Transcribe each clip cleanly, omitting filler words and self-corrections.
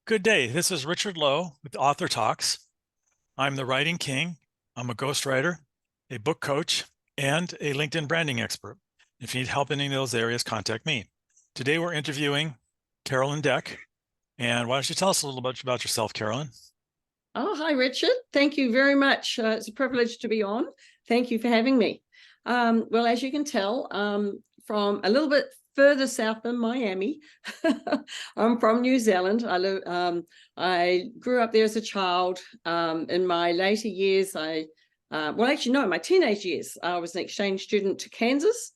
Good day. This is Richard Lowe with Author Talks. I'm the writing king. I'm a ghostwriter, a book coach, and a LinkedIn branding expert. If you need help in any of those areas, contact me. Today we're interviewing Carolyn Deck. And why don't you tell us a little bit about yourself, Carolyn? Oh, hi, Richard. Thank you very much. It's a privilege to be on. Thank you for having me. Well, as you can tell, from a little bit further south than Miami. I'm from New Zealand. I grew up there as a child. In my later years, my teenage years, I was an exchange student to Kansas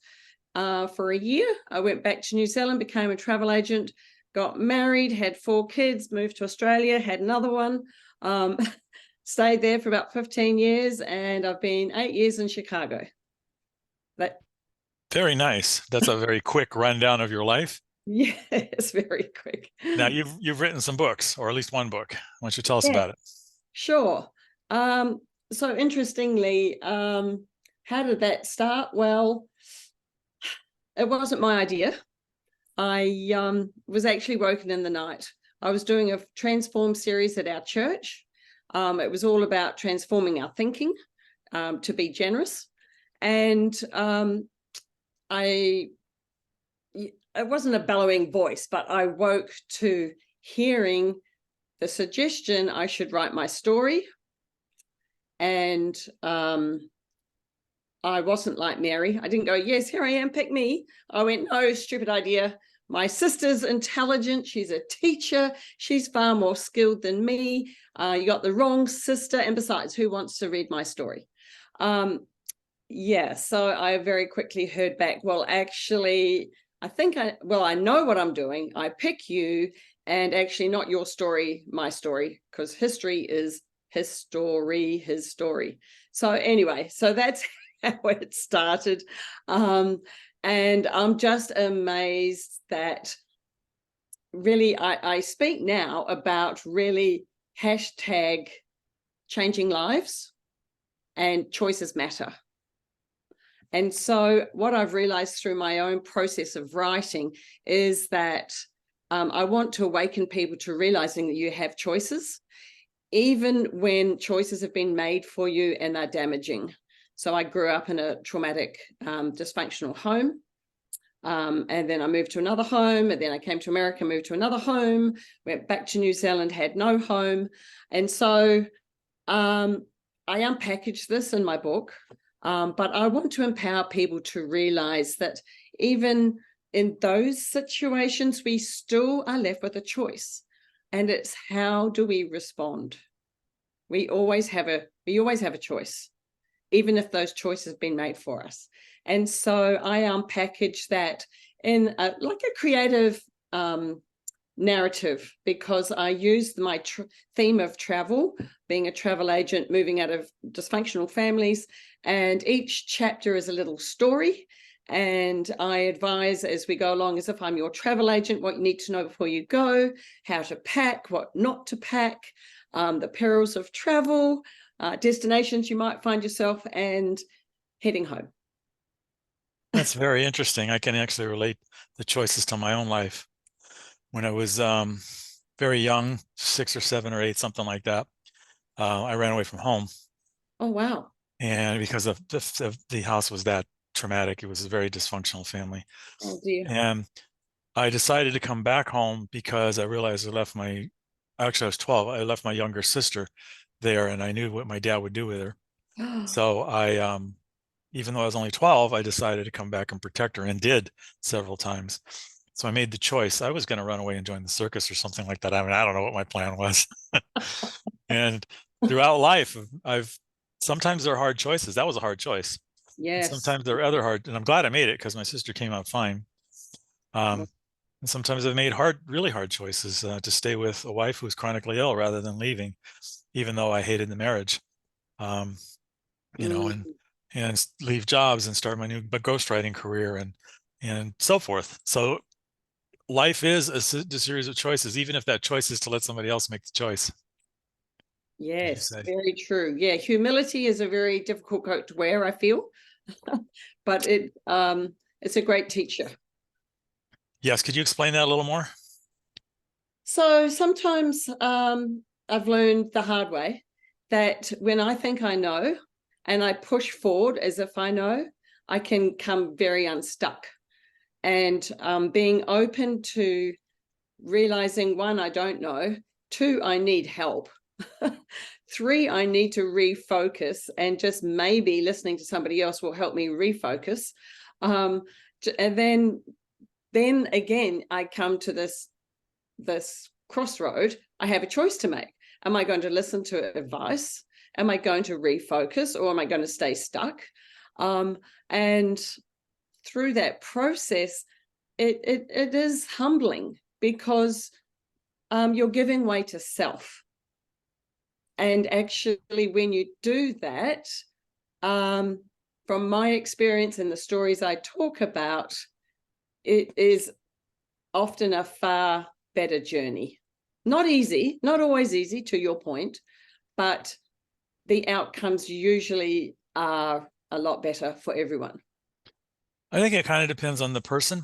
for a year. I went back to New Zealand, became a travel agent, got married, had 4 kids, moved to Australia, had another one. Um, Stayed there for about 15 years, and I've been 8 years in Chicago. But Very nice. That's a very quick rundown of your life. yeah, it's very quick. Now you've written some books, or at least one book. Why don't you tell us Yeah, about it? sure. So interestingly, how did that start? Well, it wasn't my idea. I was actually woken in the night. I was doing a transform series at our church. It was all about transforming our thinking to be generous. And it wasn't a bellowing voice, but I woke to hearing the suggestion I should write my story. And I wasn't like Mary. I didn't go, yes, here I am, pick me. I went, no, stupid idea. My sister's intelligent. She's a teacher. She's far more skilled than me. You got the wrong sister. And besides, who wants to read my story? So I very quickly heard back, well, actually, I know what I'm doing. I pick you, and actually not your story, my story, because history is his story. So anyway, so that's how it started. And I'm just amazed that really I speak now about really hashtag changing lives and choices matter. And so what I've realized through my own process of writing is that I want to awaken people to realizing that you have choices, even when choices have been made for you and are damaging. So I grew up in a traumatic, dysfunctional home. And then I moved to another home, and then I came to America, moved to another home, went back to New Zealand, had no home. And so I unpackaged this in my book, but I want to empower people to realize that even in those situations, we still are left with a choice. And it's how do we respond? We always have a choice, even if those choices have been made for us. And so I unpackage that in like a creative narrative, because I use my theme of travel, being a travel agent, moving out of dysfunctional families, and each chapter is a little story. And I advise as we go along, as if I'm your travel agent, what you need to know before you go, how to pack, what not to pack, the perils of travel, destinations you might find yourself, and heading home. That's very interesting. I can actually relate the choices to my own life. When I was very young, 6 or 7 or 8, something like that, I ran away from home. Oh, wow. And because of the house was that traumatic, it was a very dysfunctional family. Oh, dear. And I decided to come back home because I realized I was 12, I left my younger sister there, and I knew what my dad would do with her. So even though I was only 12, I decided to come back and protect her, and did several times. So I made the choice. I was going to run away and join the circus or something like that. I mean, I don't know what my plan was. And throughout life, sometimes there are hard choices. That was a hard choice. And Yes. sometimes there are other hard, and I'm glad I made it because my sister came out fine. And sometimes I've made really hard choices to stay with a wife who was chronically ill rather than leaving, even though I hated the marriage. Um, Mm. and leave jobs and start my new ghostwriting career and so forth. So life is a series of choices, even if that choice is to let somebody else make the choice, as you Yes, say. very true. Yeah, humility is a very difficult coat to wear, I feel, but it's a great teacher. Yes, could you explain that a little more? So sometimes I've learned the hard way that when I think I know and I push forward as if I know, I can come very unstuck. And being open to realizing, one, I don't know, two, I need help. Three, I need to refocus, and just maybe listening to somebody else will help me refocus. And then again, I come to this crossroad. I have a choice to make. Am I going to listen to advice? Am I going to refocus, or am I going to stay stuck? And through that process, it is humbling, because you're giving way to self. And actually, when you do that, from my experience and the stories I talk about, it is often a far better journey. Not easy, not always easy, to your point, but the outcomes usually are a lot better for everyone. I think it kind of depends on the person.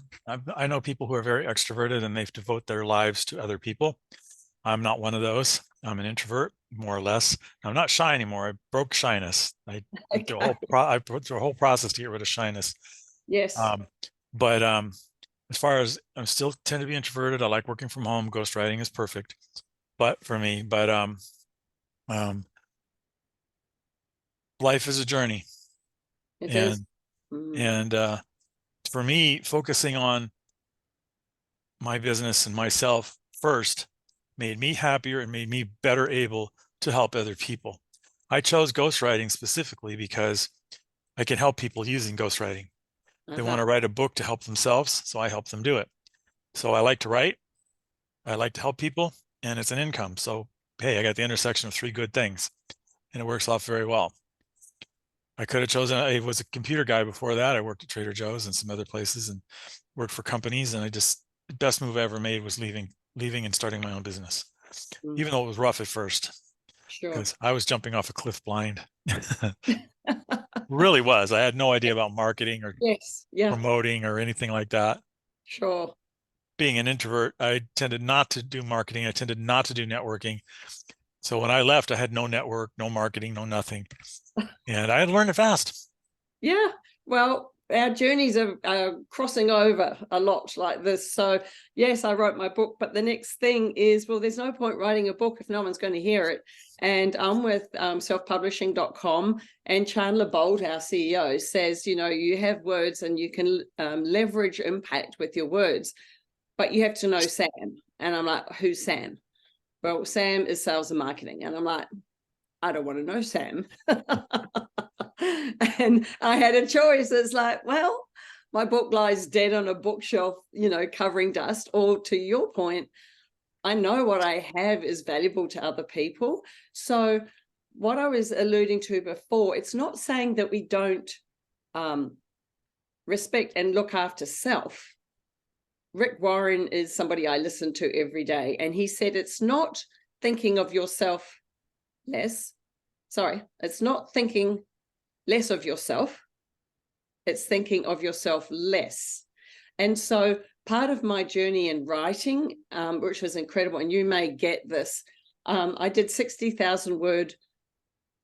I know people who are very extroverted and they devote their lives to other people. I'm not one of those. I'm an introvert, more or less. I'm not shy anymore. I broke shyness. I went through a whole process to get rid of shyness. Yes. But as far as, I'm still tend to be introverted. I like working from home. Ghostwriting is perfect, but for me. But life is a journey, It is. and for me, focusing on my business and myself first made me happier and made me better able to help other people. I chose ghostwriting specifically because I can help people using ghostwriting. They want to write a book to help themselves, so I help them do it. So I like to write, I like to help people, and it's an income. So, hey, I got the intersection of three good things, and it works off very well. I could have chosen, I was a computer guy before that. I worked at Trader Joe's and some other places and worked for companies. And the best move I ever made was leaving and starting my own business, even though it was rough at first, Sure. because I was jumping off a cliff blind. Really was. I had no idea about marketing or promoting or anything like that. Sure. Being an introvert, I tended not to do marketing. I tended not to do networking. So when I left, I had no network, no marketing, no nothing. And I had learned it fast. Yeah. Well, our journeys are crossing over a lot like this. So yes, I wrote my book, but the next thing is, well, there's no point writing a book if no one's going to hear it. And I'm with selfpublishing.com, and Chandler Bolt, our CEO, says, you have words and you can leverage impact with your words, but you have to know Sam. And I'm like, who's Sam? Well, Sam is sales and marketing. And I'm like, I don't want to know Sam. And I had a choice. It's like, well, my book lies dead on a bookshelf, covering dust. Or to your point, I know what I have is valuable to other people. So what I was alluding to before, it's not saying that we don't respect and look after self. Rick Warren is somebody I listen to every day, and he said it's not thinking of yourself less. Sorry, it's not thinking less of yourself. It's thinking of yourself less. And so part of my journey in writing, which was incredible, and you may get this, I did 60,000 word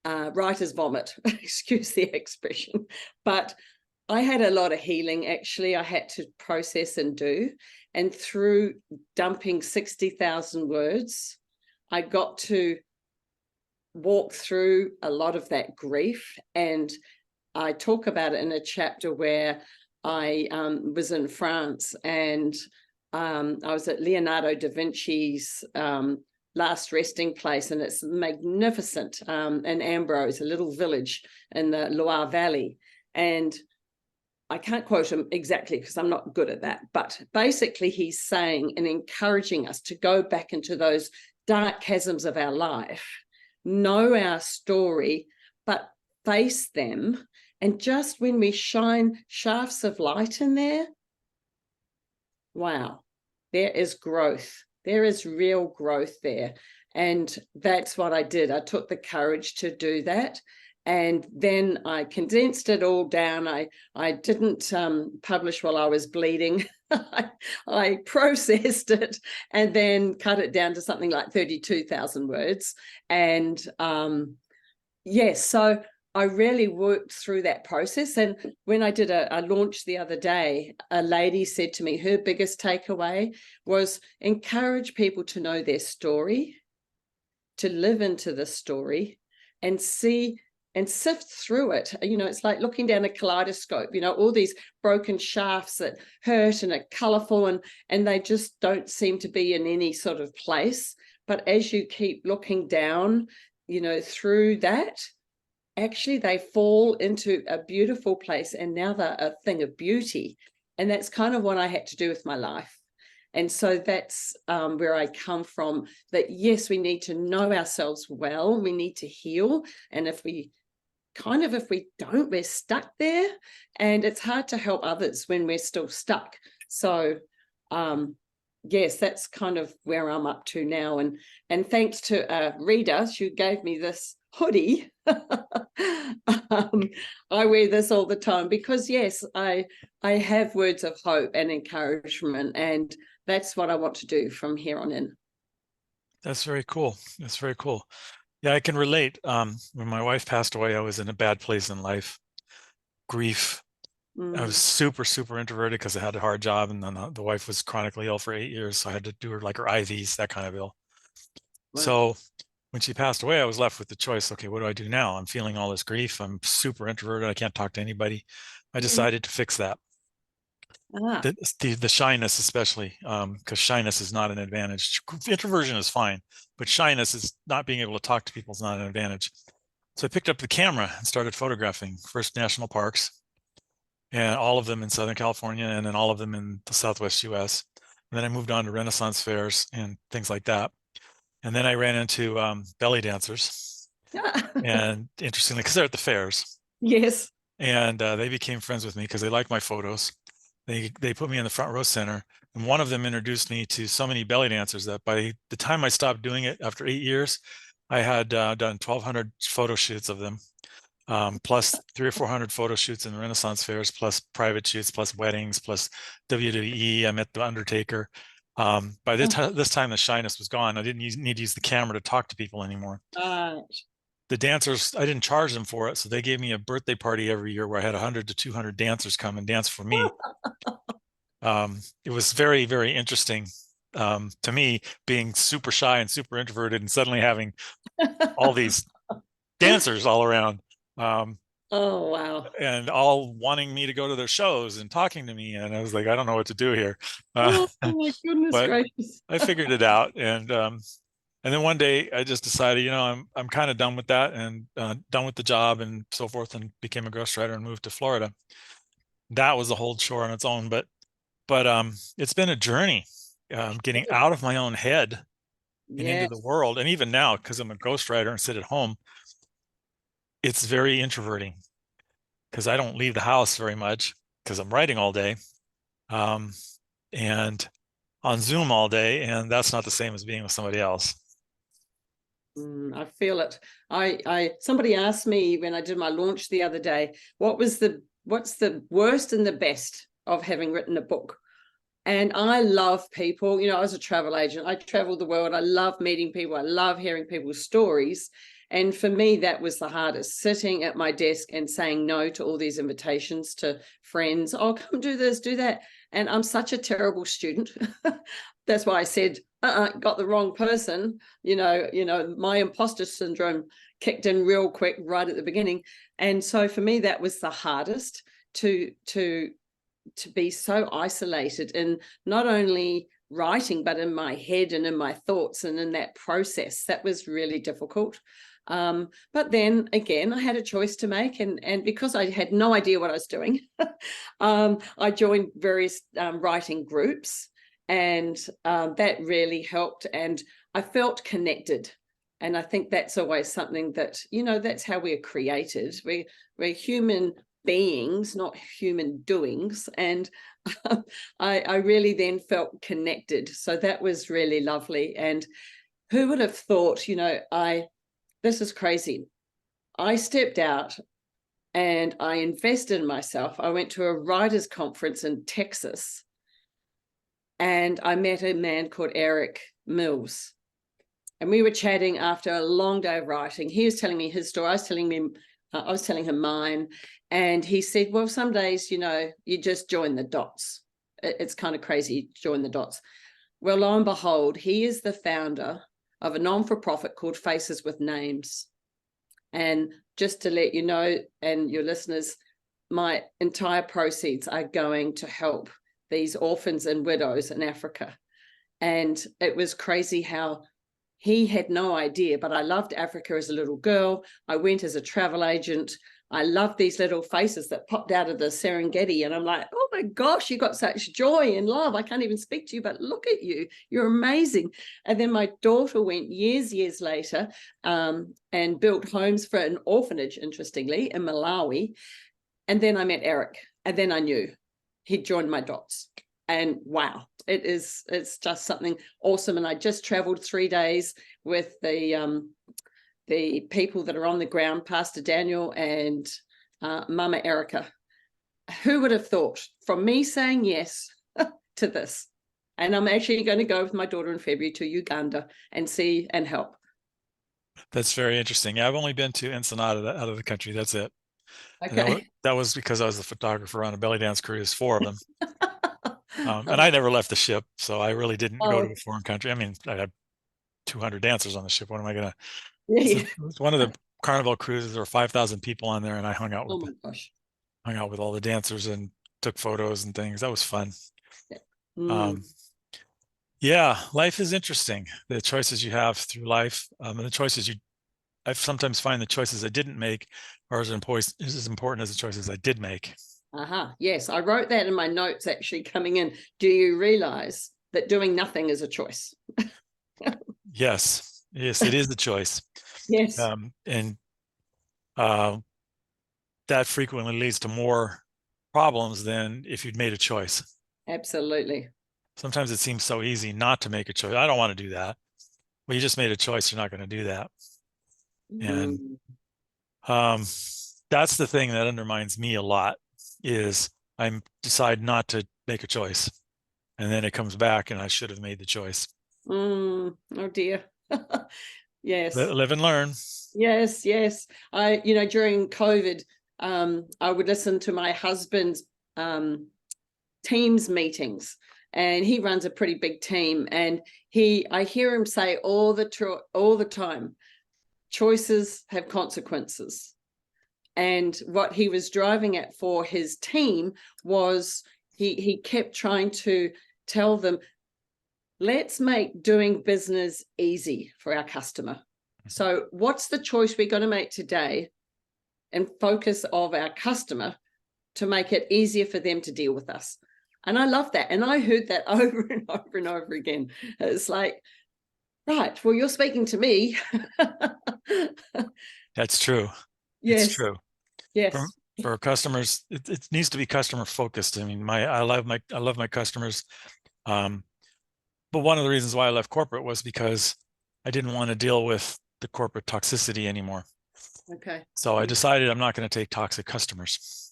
writer's vomit, excuse the expression, but I had a lot of healing, actually. I had to process and do. And through dumping 60,000 words, I got to walk through a lot of that grief. And I talk about it in a chapter where I was in France, and I was at Leonardo da Vinci's last resting place, and it's magnificent, in Ambrose, a little village in the Loire Valley. And I can't quote him exactly because I'm not good at that, but basically he's saying and encouraging us to go back into those dark chasms of our life, know our story, but face them. And just when we shine shafts of light in there, wow, there is growth. There is real growth there. And that's what I did. I took the courage to do that. And then I condensed it all down. I didn't publish while I was bleeding. I processed it and then cut it down to something like 32,000 words. And yes, so I really worked through that process. And when I did a launch the other day, a lady said to me, her biggest takeaway was encourage people to know their story, to live into the story and see and sift through it. It's like looking down a kaleidoscope, all these broken shafts that hurt and are colorful and they just don't seem to be in any sort of place. But as you keep looking down, through that, actually they fall into a beautiful place, and now they're a thing of beauty. And that's kind of what I had to do with my life. And so that's where I come from, that yes, we need to know ourselves well, we need to heal. And if we don't, we're stuck there, and it's hard to help others when we're still stuck. So yes, that's kind of where I'm up to now. And thanks to Rita, she gave me this hoodie. I wear this all the time because yes, I have words of hope and encouragement, and that's what I want to do from here on in. That's very cool. That's very cool. Yeah, I can relate. When my wife passed away, I was in a bad place in life. Grief. I was super, super introverted because I had a hard job, and then the wife was chronically ill for 8 years, so I had to do her like her IVs, that kind of ill. Wow. So when she passed away, I was left with the choice. Okay, what do I do now? I'm feeling all this grief. I'm super introverted. I can't talk to anybody. I decided to fix that. The shyness, especially, because shyness is not an advantage. Introversion is fine, but shyness is not being able to talk to people is not an advantage. So I picked up the camera and started photographing first national parks, and all of them in Southern California, and then all of them in the Southwest US. And then I moved on to Renaissance fairs and things like that. And then I ran into belly dancers, and interestingly, because they're at the fairs. Yes. And they became friends with me because they liked my photos. They put me in the front row center, and one of them introduced me to so many belly dancers that by the time I stopped doing it after 8 years, I had done 1,200 photo shoots of them, plus 300 or 400 photo shoots in the Renaissance fairs, plus private shoots, plus weddings, plus WWE. I met the Undertaker. By this time, the shyness was gone. I didn't need to use the camera to talk to people anymore. The dancers, I didn't charge them for it, so they gave me a birthday party every year where I had 100 to 200 dancers come and dance for me. It was very, very interesting to me, being super shy and super introverted, and suddenly having all these dancers all around. Oh, wow. And all wanting me to go to their shows and talking to me. And I was like, I don't know what to do here. Oh my goodness But gracious. I figured it out. And then one day I just decided, I'm kind of done with that, and done with the job and so forth, and became a ghostwriter and moved to Florida. That was a whole chore on its own, but it's been a journey, getting out of my own head and into the world. And even now, because I'm a ghostwriter and sit at home, it's very introverting because I don't leave the house very much because I'm writing all day, and on Zoom all day, and that's not the same as being with somebody else. I feel it. Somebody asked me when I did my launch the other day, what's the worst and the best of having written a book? And I love people. I was a travel agent. I traveled the world. I love meeting people. I love hearing people's stories. And for me, that was the hardest, sitting at my desk and saying no to all these invitations to friends. Oh, come do this, do that. And I'm such a terrible student. That's why I said, got the wrong person. My imposter syndrome kicked in real quick right at the beginning. And so for me, that was the hardest, to be so isolated in not only writing, but in my head and in my thoughts and in that process. That was really difficult. But then again, I had a choice to make, and because I had no idea what I was doing, I joined various writing groups, and that really helped, and I felt connected. And I think that's always something that, that's how we're created. We're human beings, not human doings. And I really then felt connected. So that was really lovely. And who would have thought, this is crazy. I stepped out and I invested in myself. I went to a writers' conference in Texas, and I met a man called Eric Mills. And we were chatting after a long day of writing. He was telling me his story. I was telling him mine. And he said, well, some days, you just join the dots. It's kind of crazy, join the dots. Well, lo and behold, he is the founder of a non-for-profit called Faces with Names. And just to let you know, and your listeners, my entire proceeds are going to help these orphans and widows in Africa. And it was crazy how he had no idea, but I loved Africa as a little girl. I went as a travel agent. I loved these little faces that popped out of the Serengeti. And I'm like, oh my gosh, you got such joy and love. I can't even speak to you, but look at you. You're amazing. And then my daughter went years later and built homes for an orphanage, interestingly, in Malawi. And then I met Eric. And then I knew he'd joined my dots. And wow, it's just something awesome. And I just traveled 3 days with the people that are on the ground, Pastor Daniel and Mama Erica. Who would have thought, from me saying yes to this? And I'm actually going to go with my daughter in February to Uganda and see and help. That's very interesting. Yeah, I've only been to Ensenada, out of the country. That's it. Okay. That was because I was the photographer on a belly dance cruise, 4 of them. And I never left the ship, so I really didn't go to a foreign country. I mean, I had 200 dancers on the ship. What am I going to? Yeah. It was one of the Carnival cruises. There were 5,000 people on there, and I hung out Oh my gosh. all the dancers and took photos and things. That was fun. Mm. Yeah, life is interesting. The choices you have through life, and the choices I sometimes find the choices I didn't make are as important as the choices I did make. Yes, I wrote that in my notes actually coming in. Do you realize that doing nothing is a choice? Yes, it is a choice. Yes. And that frequently leads to more problems than if you'd made a choice. Absolutely. Sometimes it seems so easy not to make a choice. I don't want to do that. Well, you just made a choice. You're not going to do that. And that's the thing that undermines me a lot is I decide not to make a choice. And then it comes back and I should have made the choice. Oh dear. Yes. Live and learn. Yes. During COVID, I would listen to my husband's Teams meetings, and he runs a pretty big team. And I hear him say all the time, choices have consequences. And what he was driving at for his team was he kept trying to tell them, let's make doing business easy for our customer. So what's the choice we're going to make today and focus of our customer to make it easier for them to deal with us? And I love that. And I heard that over and over and over again. It's like, right, well, you're speaking to me. That's true. Yes. It's true. Yes. For customers, it needs to be customer focused. I mean, I love my customers. But one of the reasons why I left corporate was because I didn't want to deal with the corporate toxicity anymore. Okay. So I decided I'm not going to take toxic customers.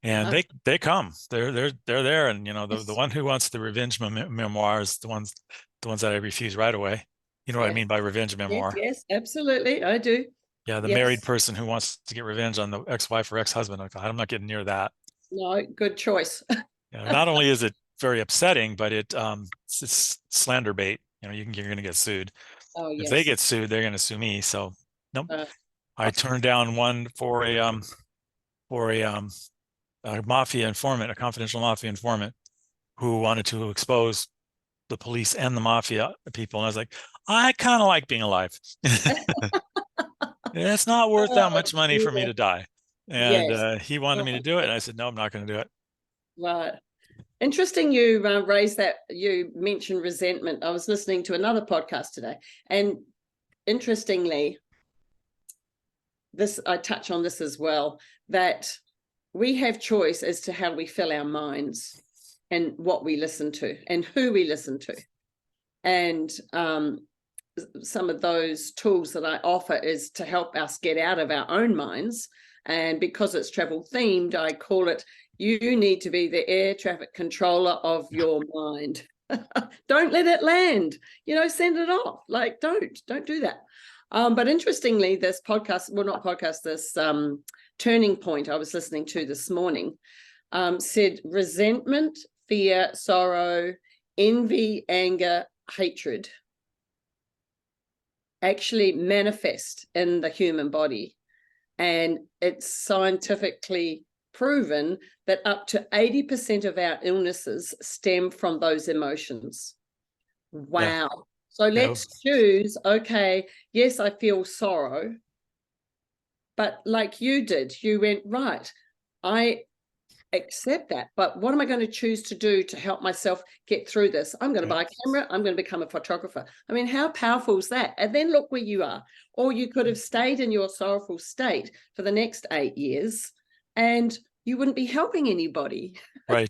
And they come. They're there. And the one who wants the revenge memoir is the ones that I refuse right away. You know what I mean by revenge memoir? Yes, absolutely. I do. Yeah, the married person who wants to get revenge on the ex-wife or ex-husband. I'm not getting near that. No, good choice. Not only is it very upsetting, but it's slander bait. You're going to get sued. Oh, If yes. they get sued, they're going to sue me. So nope. I turned down one for a mafia informant, a confidential mafia informant, who wanted to expose the police and the mafia people. And I was like, I kind of like being alive. It's not worth that much money for me to die. And Yes. he wanted me to do it. And I said, no, I'm not going to do it. Right. Interesting you raised that. You mentioned resentment. I was listening to another podcast today. And interestingly, I touch on this as well, that we have choice as to how we fill our minds and what we listen to and who we listen to. And some of those tools that I offer is to help us get out of our own minds. And because it's travel themed, I call it, you need to be the air traffic controller of your mind. Don't let it land, send it off. Like, don't do that. But interestingly, this podcast, well, not podcast, this turning point I was listening to this morning said resentment, fear, sorrow, envy, anger, hatred actually manifest in the human body. And it's scientifically proven that up to 80% of our illnesses stem from those emotions. Wow. Yeah. So let's choose, okay, yes, I feel sorrow, but like you did, you went, right, I accept that, but what am I going to choose to do to help myself get through this? I'm going to buy a camera. I'm going to become a photographer. I mean, how powerful is that? And then look where you are. Or you could have stayed in your sorrowful state for the next 8 years and you wouldn't be helping anybody. Right.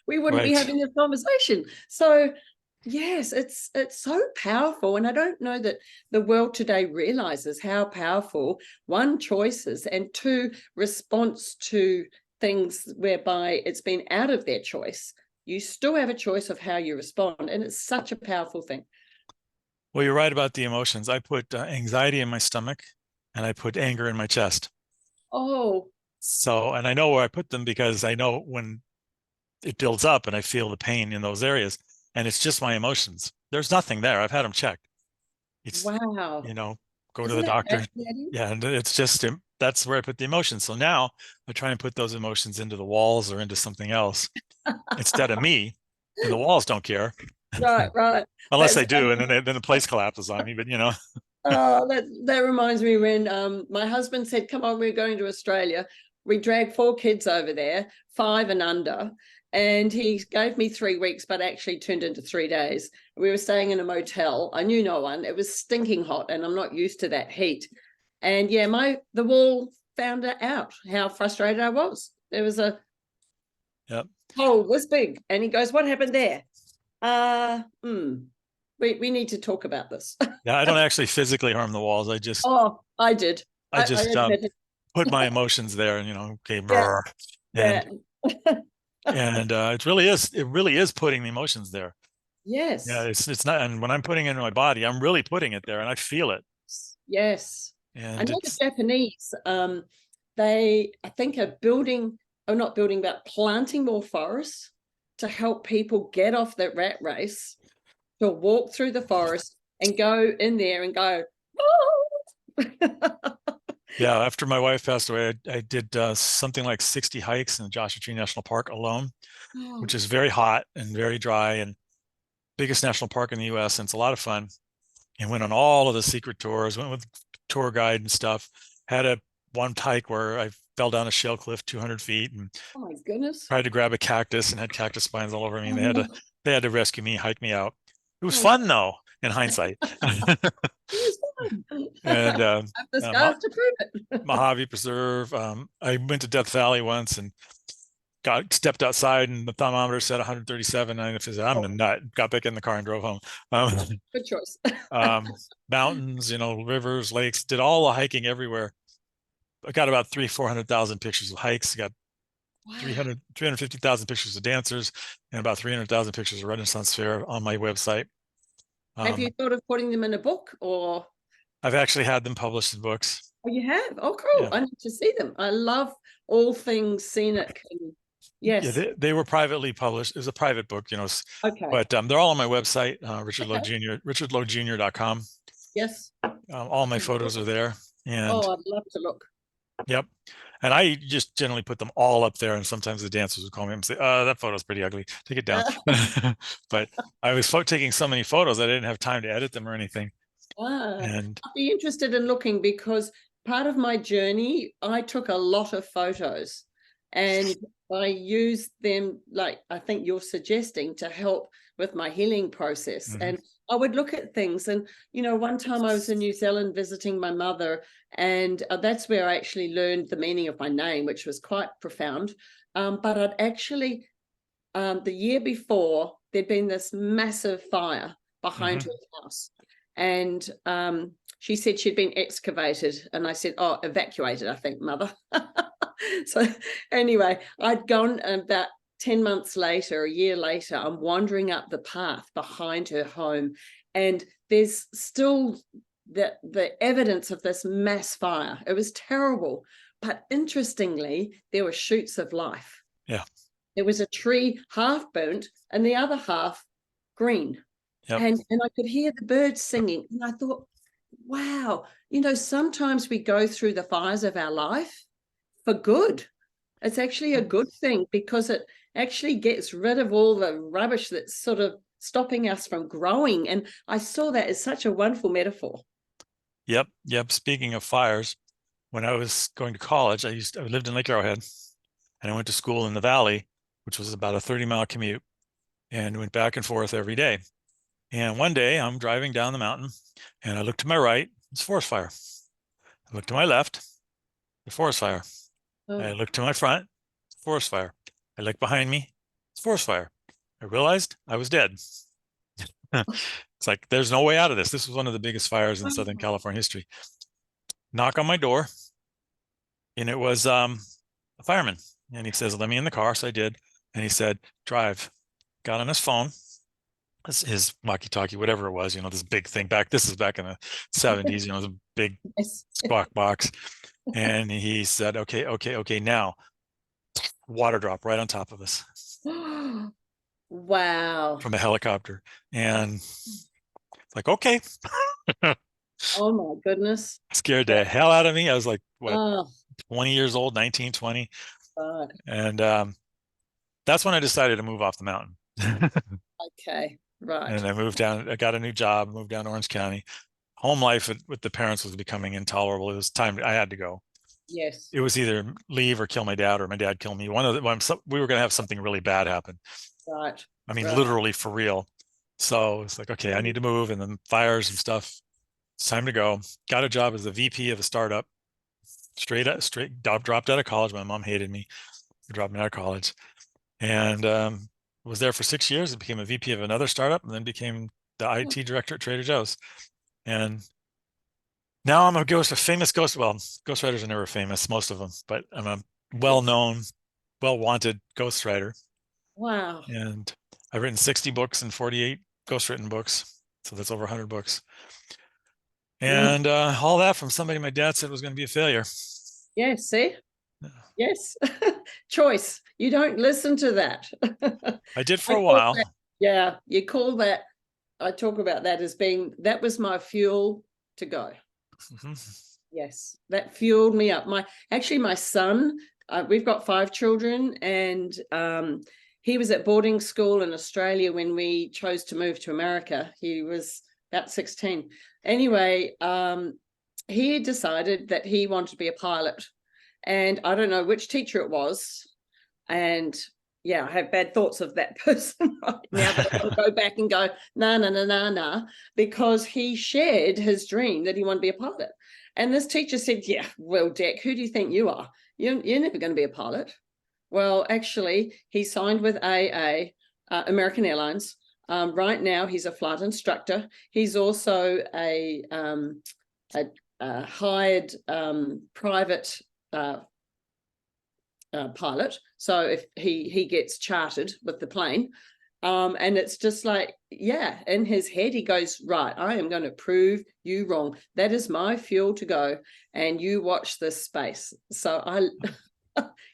We wouldn't be having this conversation. So yes, it's so powerful. And I don't know that the world today realizes how powerful, one, choices, and two, response to things whereby it's been out of their choice. You still have a choice of how you respond, and it's such a powerful thing. Well, you're right about the emotions. I put anxiety in my stomach and I put anger in my chest. Oh. So, and I know where I put them because I know when it builds up and I feel the pain in those areas, and it's just my emotions. There's nothing there. I've had them checked. It's, wow. Go Isn't to the doctor. fascinating? Yeah, and it's just, that's where I put the emotions. So now I try and put those emotions into the walls or into something else instead of me, and the walls don't care. Right. Unless they do, and then the place collapses on me, but Oh, that reminds me when my husband said, come on, we're going to Australia. We dragged 4 kids over there, 5 and under, and he gave me 3 weeks, but actually turned into 3 days. We were staying in a motel. I knew no one. It was stinking hot, and I'm not used to that heat. And yeah, the wall found out how frustrated I was. There was a hole this big, and he goes, what happened there? We need to talk about this. Yeah, I don't actually physically harm the walls. I just I did. I just I admit it. put my emotions there, and okay, Yeah. and Yeah. and it really is putting the emotions there. Yes. Yeah, it's not, and when I'm putting it into my body, I'm really putting it there, and I feel it. Yes. I And know the Japanese, they, I think, are not building, but planting more forests to help people get off the rat race, to walk through the forest and go in there and go, oh! yeah, after my wife passed away, I did something like 60 hikes in the Joshua Tree National Park alone, which is very hot and very dry and biggest national park in the US, and it's a lot of fun. And went on all of the secret tours, went with tour guide and stuff. Had a one hike where I fell down a shale cliff 200 feet and Oh my goodness. tried to grab a cactus and had cactus spines all over me. And they had to rescue me, hike me out. It was fun though, in hindsight. It was fun. And I have the scars to prove it. Mojave Preserve. I went to Death Valley once and stepped outside and the thermometer said 137. And I said, I'm a nut. Got back in the car and drove home. Good choice. Mountains, rivers, lakes, did all the hiking everywhere. I got about 400,000 pictures of hikes. I got 350,000 pictures of dancers and about 300,000 pictures of Renaissance Fair on my website. Have you thought of putting them in a book, or? I've actually had them published in books. Oh, you have? Oh, cool. Yeah. I need to see them. I love all things scenic. Yes. Yeah, they were privately published. It was a private book, Okay. But they're all on my website, Richard Lowe Jr., richardlowejr.com. Yes. All my photos are there. And I'd love to look. Yep. And I just generally put them all up there. And sometimes the dancers would call me and say, that photo's pretty ugly. Take it down. But I was taking so many photos, I didn't have time to edit them or anything. And I'd be interested in looking, because part of my journey, I took a lot of photos and I used them, like I think you're suggesting, to help with my healing process. Mhm. And I would look at things. And, one time I was in New Zealand visiting my mother, and that's where I actually learned the meaning of my name, which was quite profound. But I'd actually, the year before, there'd been this massive fire behind her house. and she said she'd been excavated, and I said, oh, evacuated, I think, mother. So anyway, I'd gone about 10 months later, a year later, I'm wandering up the path behind her home, and there's still the evidence of this mass fire. It was terrible, but interestingly, there were shoots of life. Yeah. There was a tree half burnt and the other half green. Yep. And I could hear the birds singing. And I thought, wow, sometimes we go through the fires of our life for good. It's actually a good thing, because it actually gets rid of all the rubbish that's sort of stopping us from growing. And I saw that as such a wonderful metaphor. Yep. Yep. Speaking of fires, when I was going to college, I lived in Lake Arrowhead, and I went to school in the valley, which was about a 30-mile commute, and went back and forth every day. And one day I'm driving down the mountain, and I look to my right, it's forest fire. I look to my left, the forest fire. I Oh, look to my front, it's forest fire. I look behind me, it's forest fire. I realized I was dead. It's like, there's no way out of this. This was one of the biggest fires in Southern wow. California history. Knock on my door, and it was a fireman. And he says, let me in the car. So I did. And he said, drive. Got on his phone, his walkie-talkie, whatever it was, this big thing this is back in the 70s, the big Yes. squawk box. And he said, okay, now water drop right on top of us Wow. from a helicopter. And it's like, okay, Oh my goodness. scared the hell out of me. I was like, what, Oh, 20 years old, 19, 20. right. And that's when I decided to move off the mountain. Okay. Right. And I moved down, I got a new job, moved down to Orange County. Home life with the parents was becoming intolerable. It was time, I had to go. Yes. It was either leave or kill my dad, or my dad kill me. One of the, we were going to have something really bad happen. Right. I mean, Right. literally for real. So it's like, okay, I need to move, and then fires and stuff. It's time to go. Got a job as the VP of a startup. Straight dropped out of college. My mom hated me. Dropped me out of college, and was there for 6 years. And became a VP of another startup, and then became the IT director at Trader Joe's. And now I'm a famous ghost. Well, ghostwriters are never famous, most of them, but I'm a Yes. well-known, well-wanted ghostwriter. Wow. And I've written 60 books and 48 ghostwritten books. So that's over 100 books. Mm. And all that from somebody my dad said was going to be a failure. Yes. See? Yes. Choice. You don't listen to that. I did I for a call that, while. yeah, you call that, I talk about that as being, that was my fuel to go. Mhm. Yes, that fueled me up. My son, we've got 5 children, and he was at boarding school in Australia when we chose to move to America. He was about 16. Anyway, he decided that he wanted to be a pilot, and I don't know which teacher it was. And yeah, I have bad thoughts of that person right now, but I want to go back and go, nah, because he shared his dream that he wanted to be a pilot. And this teacher said, yeah, well, Deck, who do you think you are? You're never going to be a pilot. Well, actually, he signed with AA, American Airlines. Right now, he's a flight instructor. He's also a hired private pilot. So if he gets chartered with the plane, and it's just like, yeah, in his head, he goes, right, I am going to prove you wrong. That is my fuel to go. And you watch this space. So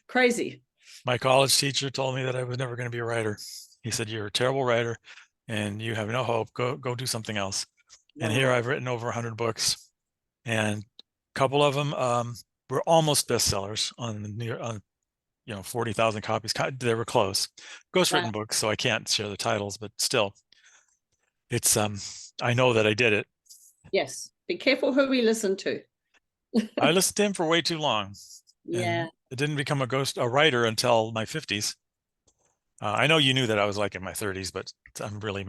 crazy. My college teacher told me that I was never going to be a writer. He said, you're a terrible writer and you have no hope. Go do something else. And here Wow. I've written over 100 books, and a couple of them were almost bestsellers on the New York, on 40,000 copies. They were close. Wow. Ghostwritten books, so I can't share the titles, but still, it's I know that I did it. Yes. Be careful who we listen to. I listened to him for way too long, Yeah. and it didn't become a writer until my 50s. I know you knew that I was like in my 30s, but I'm really a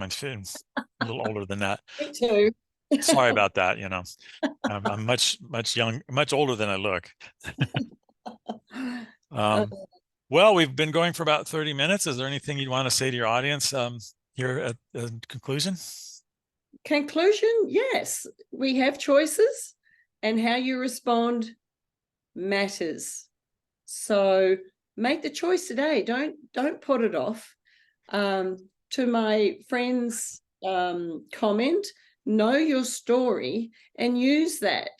little older than that. Me too. Sorry about that. I'm much older than I look. Uh, Um, well, we've been going for about 30 minutes. Is there anything you'd want to say to your audience here at the conclusion? conclusion, yes, we have choices, and how you respond matters. So make the choice today. Don't put it off. To my friend's comment, know your story and use that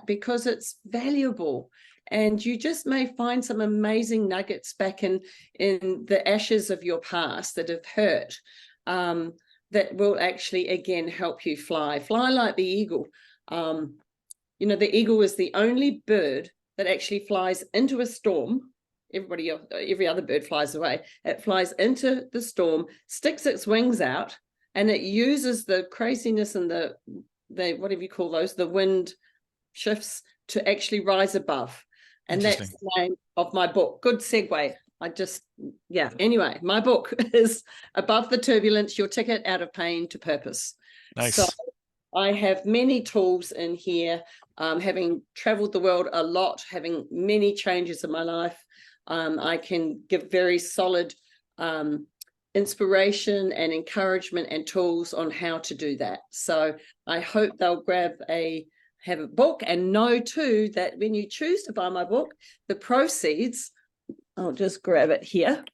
because it's valuable, and you just may find some amazing nuggets back in the ashes of your past that have hurt, that will actually again help you fly like the eagle. The eagle is the only bird that actually flies into a storm. Every other bird flies away. It flies into the storm, sticks its wings out, and it uses the craziness and the whatever you call those, the wind shifts, to actually rise above. And that's Interesting. the name of my book. Good segue. Anyway, my book is Above the Turbulence, Your Ticket Out of Pain to Purpose. So Nice. I have many tools in here, having traveled the world a lot, having many changes in my life. I can give very solid inspiration and encouragement and tools on how to do that. So I hope they'll have a book, and know too that when you choose to buy my book, the proceeds, I'll just grab it here,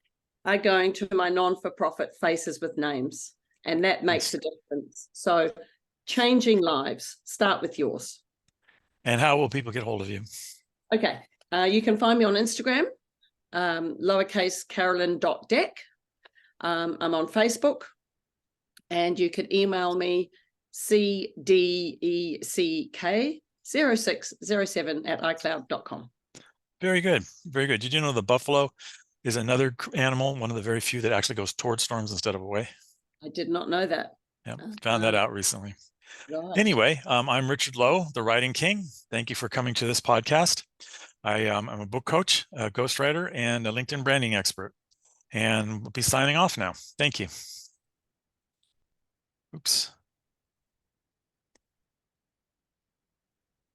are going to my non-for-profit Faces with Names, and that makes a difference. So changing lives, start with yours. And how will people get hold of you? Okay, you can find me on Instagram, lowercase Carolyn.Deck. I'm on Facebook, and you could email me cdeck0607@icloud.com. Very good. Very good. Did you know the buffalo is another animal, one of the very few that actually goes towards storms instead of away? I did not know that. Yeah, found that out recently. Right. Anyway, I'm Richard Lowe, the Writing King. Thank you for coming to this podcast. I'm a book coach, a ghostwriter, and a LinkedIn branding expert. And we'll be signing off now. Thank you. Oops.